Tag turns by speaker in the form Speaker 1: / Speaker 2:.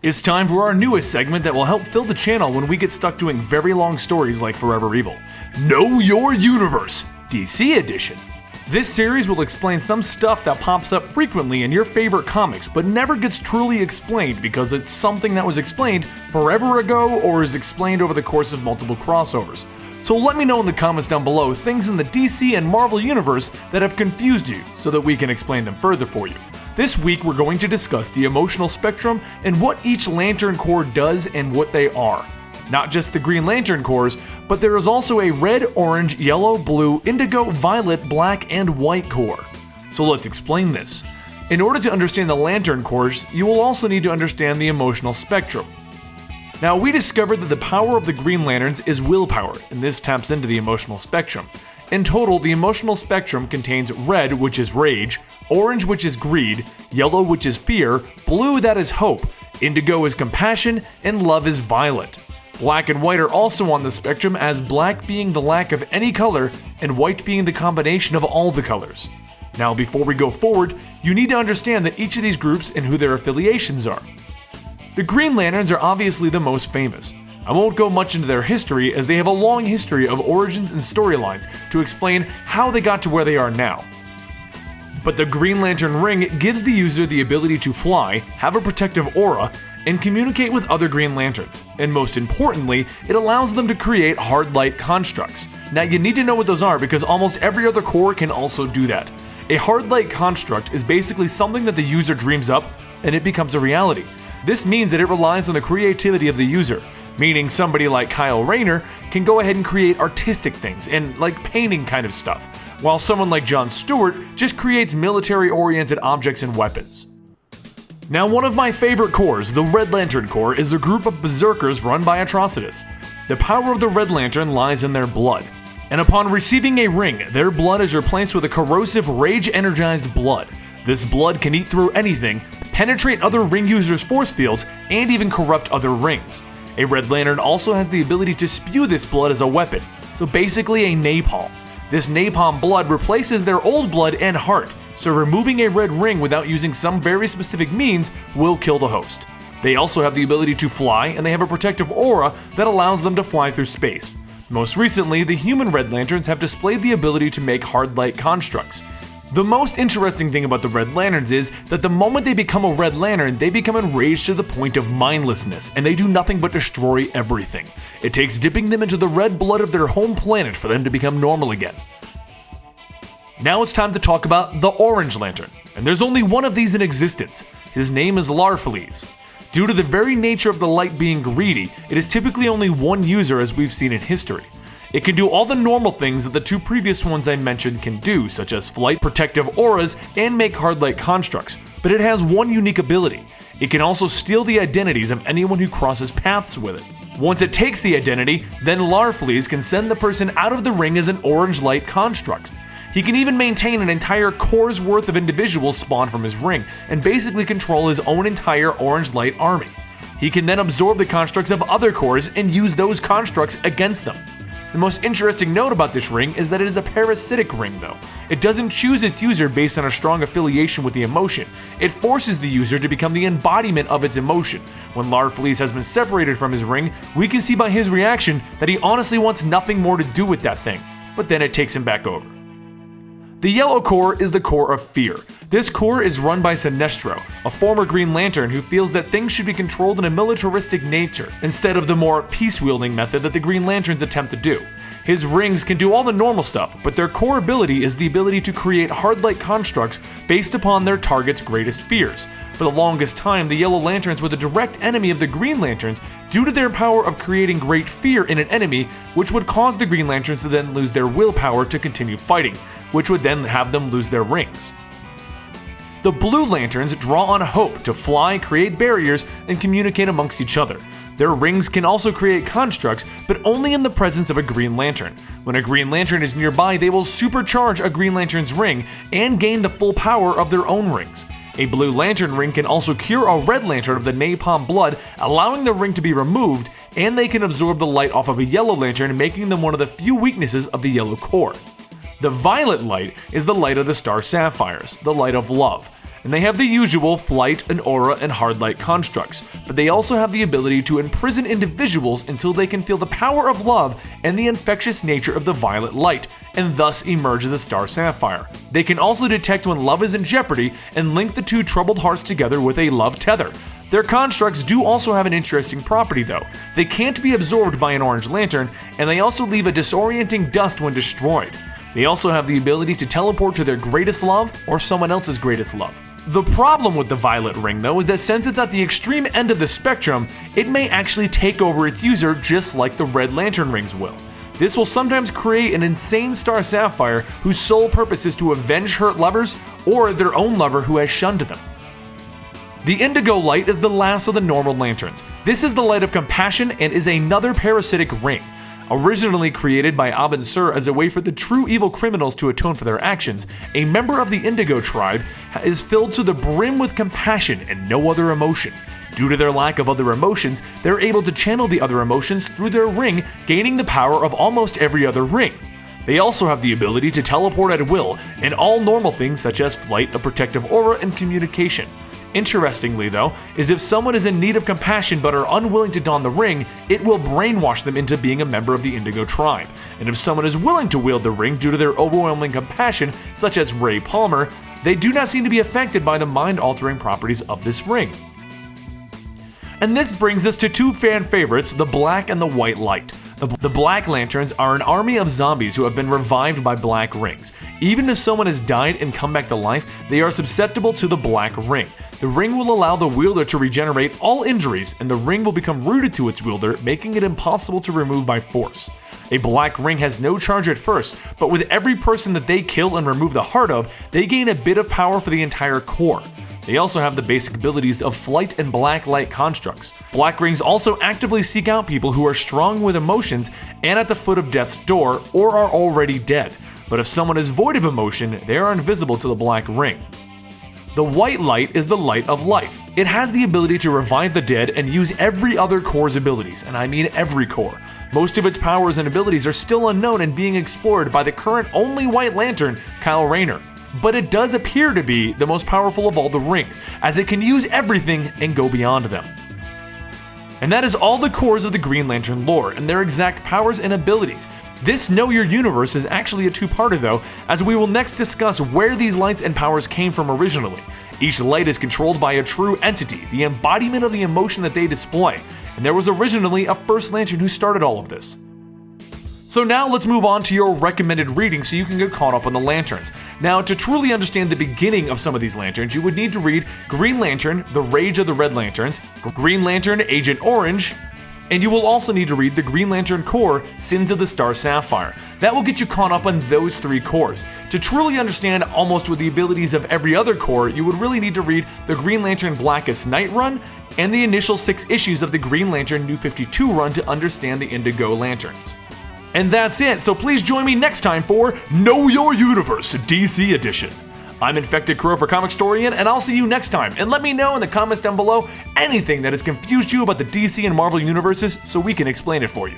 Speaker 1: It's time for our newest segment that will help fill the channel when we get stuck doing very long stories like Forever Evil. Know Your Universe, DC Edition. This series will explain some stuff that pops up frequently in your favorite comics, but never gets truly explained because it's something that was explained forever ago or is explained over the course of multiple crossovers. So let me know in the comments down below things in the DC and Marvel universe that have confused you so that we can explain them further for you. This week we're going to discuss the emotional spectrum and what each Lantern Corps does and what they are. Not just the Green Lantern Corps, but there is also a red, orange, yellow, blue, indigo, violet, black, and white Corps. So let's explain this. In order to understand the Lantern Corps, you will also need to understand the emotional spectrum. Now, we discovered that the power of the Green Lanterns is willpower, and this taps into the emotional spectrum. In total, the emotional spectrum contains red, which is rage, orange, which is greed, yellow, which is fear, blue, that is hope, indigo is compassion, and love is violet. Black and white are also on the spectrum, as black being the lack of any color and white being the combination of all the colors. Now, before we go forward, you need to understand that each of these groups and who their affiliations are. The Green Lanterns are obviously the most famous. I won't go much into their history as they have a long history of origins and storylines to explain how they got to where they are now. But the Green Lantern ring gives the user the ability to fly, have a protective aura, and communicate with other Green Lanterns. And most importantly, it allows them to create Hardlight Constructs. Now, you need to know what those are because almost every other Corps can also do that. A Hardlight Construct is basically something that the user dreams up and it becomes a reality. This means that it relies on the creativity of the user, meaning somebody like Kyle Rayner can go ahead and create artistic things and like painting kind of stuff, while someone like John Stewart just creates military-oriented objects and weapons. Now, one of my favorite corps, the Red Lantern Corps, is a group of berserkers run by Atrocitus. The power of the Red Lantern lies in their blood, and upon receiving a ring, their blood is replaced with a corrosive, rage-energized blood. This blood can eat through anything, penetrate other ring users' force fields, and even corrupt other rings. A Red Lantern also has the ability to spew this blood as a weapon, so basically a napalm. This napalm blood replaces their old blood and heart, so removing a red ring without using some very specific means will kill the host. They also have the ability to fly, and they have a protective aura that allows them to fly through space. Most recently, the human Red Lanterns have displayed the ability to make Hardlight Constructs. The most interesting thing about the Red Lanterns is that the moment they become a Red Lantern, they become enraged to the point of mindlessness, and they do nothing but destroy everything. It takes dipping them into the red blood of their home planet for them to become normal again. Now it's time to talk about the Orange Lantern, and there's only one of these in existence. His name is Larfleeze. Due to the very nature of the light being greedy, it is typically only one user as we've seen in history. It can do all the normal things that the two previous ones I mentioned can do, such as flight, protective auras, and make Hardlight Constructs, but it has one unique ability. It can also steal the identities of anyone who crosses paths with it. Once it takes the identity, then Larfleeze can send the person out of the ring as an Orange Light Construct. He can even maintain an entire Corps' worth of individuals spawned from his ring, and basically control his own entire Orange Light army. He can then absorb the constructs of other Corps and use those constructs against them. The most interesting note about this ring is that it is a parasitic ring though. It doesn't choose its user based on a strong affiliation with the emotion. It forces the user to become the embodiment of its emotion. When Larfleeze has been separated from his ring, we can see by his reaction that he honestly wants nothing more to do with that thing, but then it takes him back over. The Yellow Corps is the Corps of Fear. This Corps is run by Sinestro, a former Green Lantern who feels that things should be controlled in a militaristic nature, instead of the more peace-wielding method that the Green Lanterns attempt to do. His rings can do all the normal stuff, but their core ability is the ability to create Hardlight Constructs based upon their target's greatest fears. For the longest time, the Yellow Lanterns were the direct enemy of the Green Lanterns due to their power of creating great fear in an enemy, which would cause the Green Lanterns to then lose their willpower to continue fighting, which would then have them lose their rings. The Blue Lanterns draw on hope to fly, create barriers, and communicate amongst each other. Their rings can also create constructs, but only in the presence of a Green Lantern. When a Green Lantern is nearby, they will supercharge a Green Lantern's ring and gain the full power of their own rings. A Blue Lantern ring can also cure a Red Lantern of the napalm blood, allowing the ring to be removed, and they can absorb the light off of a Yellow Lantern, making them one of the few weaknesses of the Yellow Corps. The Violet Light is the light of the Star Sapphires, the light of love. and they have the usual flight and aura and hardlight constructs, but they also have the ability to imprison individuals until they can feel the power of love and the infectious nature of the violet light, and thus emerge as a star sapphire. They can also detect when love is in jeopardy and link the two troubled hearts together with a love tether. Their constructs do also have an interesting property though. They can't be absorbed by an orange lantern, and they also leave a disorienting dust when destroyed. They also have the ability to teleport to their greatest love or someone else's greatest love. The problem with the violet ring though is that since it's at the extreme end of the spectrum, it may actually take over its user just like the red lantern rings will. This will sometimes create an insane star sapphire whose sole purpose is to avenge hurt lovers or their own lover who has shunned them. The Indigo Light is the last of the normal lanterns. This is the light of compassion and is another parasitic ring. Originally created by Abin Sur as a way for the true evil criminals to atone for their actions, a member of the Indigo tribe is filled to the brim with compassion and no other emotion. Due to their lack of other emotions, they're able to channel the other emotions through their ring, gaining the power of almost every other ring. They also have the ability to teleport at will, and all normal things such as flight, a protective aura, and communication. Interestingly though, is if someone is in need of compassion but are unwilling to don the ring, it will brainwash them into being a member of the Indigo tribe. And if someone is willing to wield the ring due to their overwhelming compassion, such as Ray Palmer, they do not seem to be affected by the mind-altering properties of this ring. And this brings us to two fan favorites, the black and the white light. The Black Lanterns are an army of zombies who have been revived by black rings. Even if someone has died and come back to life, they are susceptible to the black ring. The ring will allow the wielder to regenerate all injuries, and the ring will become rooted to its wielder, making it impossible to remove by force. A black ring has no charge at first, but with every person that they kill and remove the heart of, they gain a bit of power for the entire core. They also have the basic abilities of flight and black light constructs. Black rings also actively seek out people who are strong with emotions and at the foot of death's door or are already dead. But if someone is void of emotion, they are invisible to the black ring. The white light is the light of life. It has the ability to revive the dead and use every other core's abilities, and I mean every core. Most of its powers and abilities are still unknown and being explored by the current only White Lantern, Kyle Rayner. But it does appear to be the most powerful of all the rings, as it can use everything and go beyond them. And that is all the cores of the Green Lantern lore and their exact powers and abilities. This Know Your Universe is actually a two-parter though, as we will next discuss where these lights and powers came from originally. Each light is controlled by a true entity, the embodiment of the emotion that they display, and there was originally a first lantern who started all of this. So now let's move on to your recommended reading so you can get caught up on the lanterns. Now, to truly understand the beginning of some of these lanterns, you would need to read Green Lantern, The Rage of the Red Lanterns, Green Lantern, Agent Orange, and you will also need to read the Green Lantern Corps, Sins of the Star Sapphire. That will get you caught up on those three cores. To truly understand almost with the abilities of every other core, you would really need to read the Green Lantern Blackest Night run and the initial 6 issues of the Green Lantern New 52 run to understand the Indigo Lanterns. And that's it, so please join me next time for Know Your Universe DC Edition. I'm Infected Crow for Comicstorian, and I'll see you next time. And let me know in the comments down below anything that has confused you about the DC and Marvel universes so we can explain it for you.